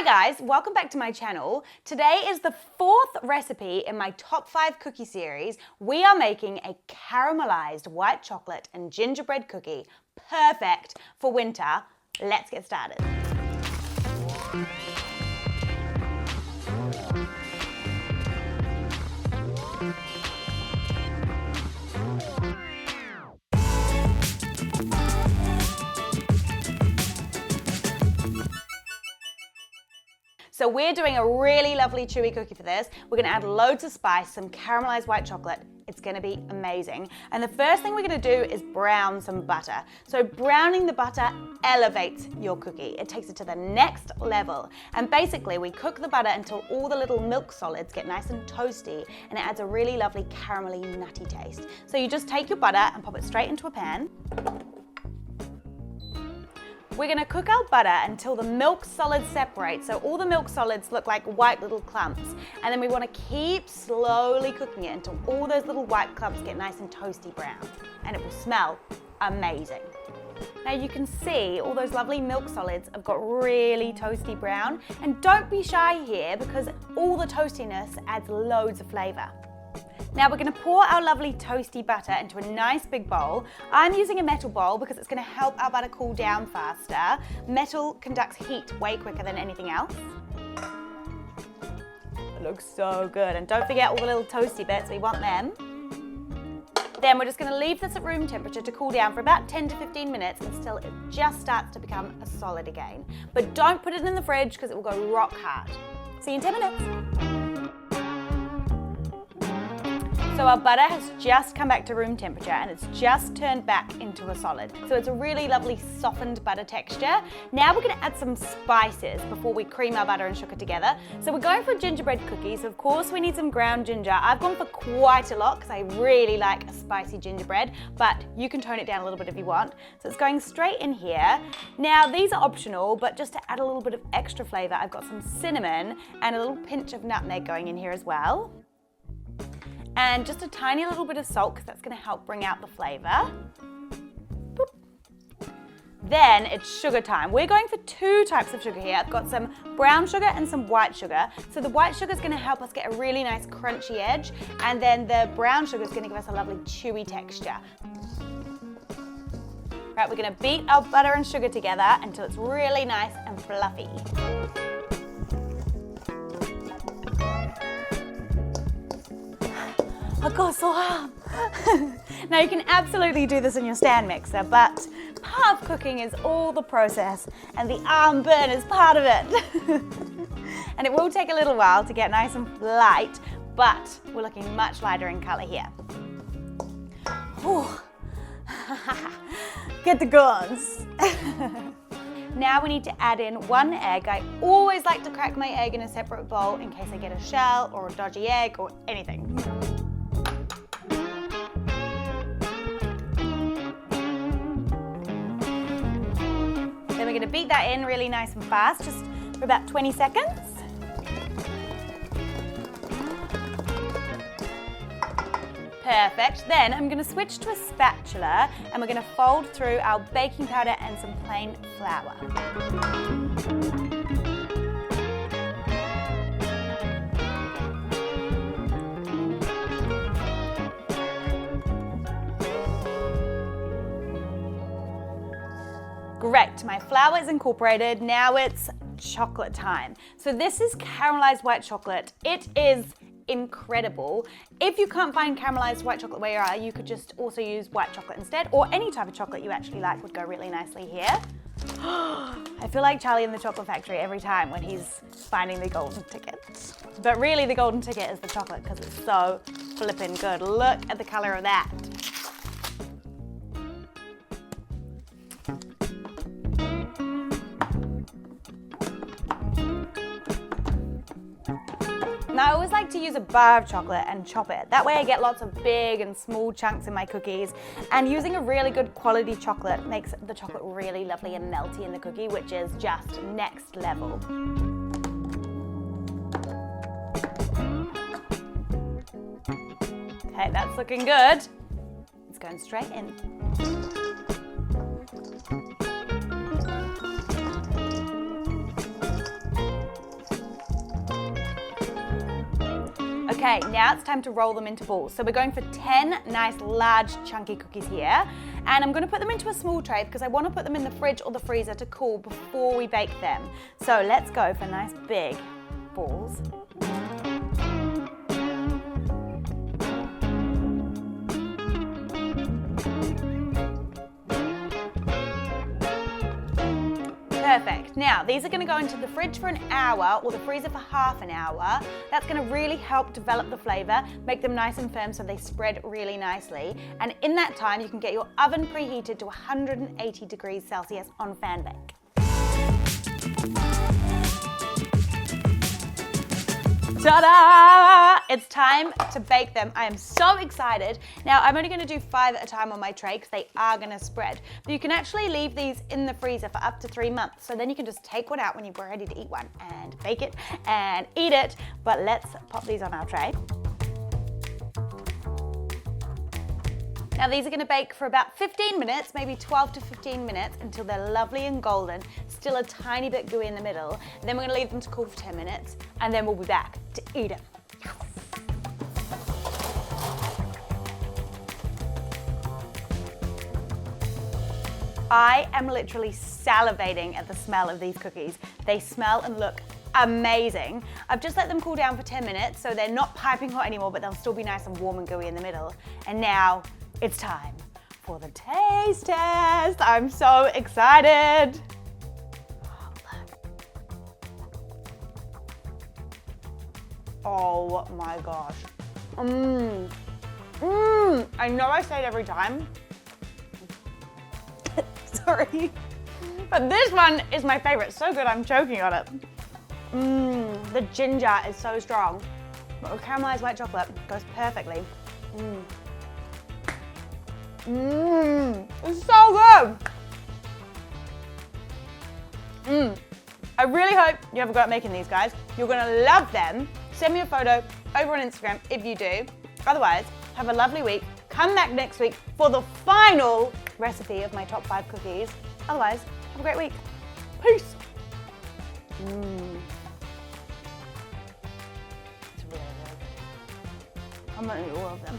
Hi guys, welcome back to my channel. Today is the fourth recipe in my top 5 cookie series. We are making a caramelized white chocolate and gingerbread cookie, perfect for winter. Let's get started. So we're doing a really lovely chewy cookie for this. We're gonna add loads of spice, some caramelized white chocolate. It's gonna be amazing. And the first thing we're gonna do is brown some butter. So browning the butter elevates your cookie. It takes it to the next level. And basically we cook the butter until all the little milk solids get nice and toasty, and it adds a really lovely caramelly nutty taste. So you just take your butter and pop it straight into a pan. We're gonna cook our butter until the milk solids separate, so all the milk solids look like white little clumps. And then we wanna keep slowly cooking it until all those little white clumps get nice and toasty brown. And it will smell amazing. Now you can see all those lovely milk solids have got really toasty brown. And don't be shy here because all the toastiness adds loads of flavor. Now we're going to pour our lovely toasty butter into a nice big bowl. I'm using a metal bowl because it's going to help our butter cool down faster. Metal conducts heat way quicker than anything else. It looks so good. And don't forget all the little toasty bits, we want them. Then we're just going to leave this at room temperature to cool down for about 10 to 15 minutes until it just starts to become a solid again. But don't put it in the fridge because it will go rock hard. See you in 10 minutes. So our butter has just come back to room temperature and it's just turned back into a solid. So it's a really lovely softened butter texture. Now we're gonna add some spices before we cream our butter and sugar together. So we're going for gingerbread cookies. Of course we need some ground ginger. I've gone for quite a lot because I really like a spicy gingerbread, but you can tone it down a little bit if you want. So it's going straight in here. Now these are optional, but just to add a little bit of extra flavor, I've got some cinnamon and a little pinch of nutmeg going in here as well. And just a tiny little bit of salt because that's going to help bring out the flavor. Boop. Then it's sugar time. We're going for 2 types of sugar here. I've got some brown sugar and some white sugar. So the white sugar is going to help us get a really nice crunchy edge, and then the brown sugar is going to give us a lovely chewy texture. Right, we're going to beat our butter and sugar together until it's really nice and fluffy. I got so hard. Now you can absolutely do this in your stand mixer, but part of cooking is all the process and the arm burn is part of it. And it will take a little while to get nice and light, but we're looking much lighter in color here. Get the guns. Now we need to add in 1 egg. I always like to crack my egg in a separate bowl in case I get a shell or a dodgy egg or anything. Then we're going to beat that in really nice and fast, just for about 20 seconds. Perfect. Then I'm going to switch to a spatula and we're going to fold through our baking powder and some plain flour. Great, my flour is incorporated. Now it's chocolate time. So this is caramelized white chocolate. It is incredible. If you can't find caramelized white chocolate where you are, you could just also use white chocolate instead, or any type of chocolate you actually like would go really nicely here. I feel like Charlie in the Chocolate Factory every time when he's finding the golden ticket. But really the golden ticket is the chocolate because it's so flippin' good. Look at the color of that. Now I always like to use a bar of chocolate and chop it. That way I get lots of big and small chunks in my cookies. And using a really good quality chocolate makes the chocolate really lovely and melty in the cookie, which is just next level. Okay, that's looking good. It's going straight in. Okay, now it's time to roll them into balls. So we're going for 10 nice large chunky cookies here. And I'm gonna put them into a small tray because I wanna put them in the fridge or the freezer to cool before we bake them. So let's go for nice big balls. Perfect. Now, these are going to go into the fridge for an hour or the freezer for half an hour. That's going to really help develop the flavor, make them nice and firm so they spread really nicely. And in that time, you can get your oven preheated to 180 degrees Celsius on fan bake. Ta-da! It's time to bake them. I am so excited. Now, I'm only going to do 5 at a time on my tray because they are going to spread. But you can actually leave these in the freezer for up to 3 months. So then you can just take one out when you're ready to eat one and bake it and eat it. But let's pop these on our tray. Now these are going to bake for about 15 minutes, maybe 12 to 15 minutes until they're lovely and golden, still a tiny bit gooey in the middle. And then we're going to leave them to cool for 10 minutes and then we'll be back to eat them. I am literally salivating at the smell of these cookies. They smell and look amazing. I've just let them cool down for 10 minutes so they're not piping hot anymore, but they'll still be nice and warm and gooey in the middle. And now it's time for the taste test. I'm so excited. Oh my gosh. I know I say it every time. Sorry. But this one is my favorite. So good, I'm choking on it. The ginger is so strong. But with caramelized white chocolate, goes perfectly. It's so good. I really hope you have a go at making these, guys. You're gonna love them. Send me a photo over on Instagram if you do. Otherwise, have a lovely week. Come back next week for the final recipe of my top 5 cookies. Otherwise, have a great week. Peace. It's really good. I'm gonna eat all of them.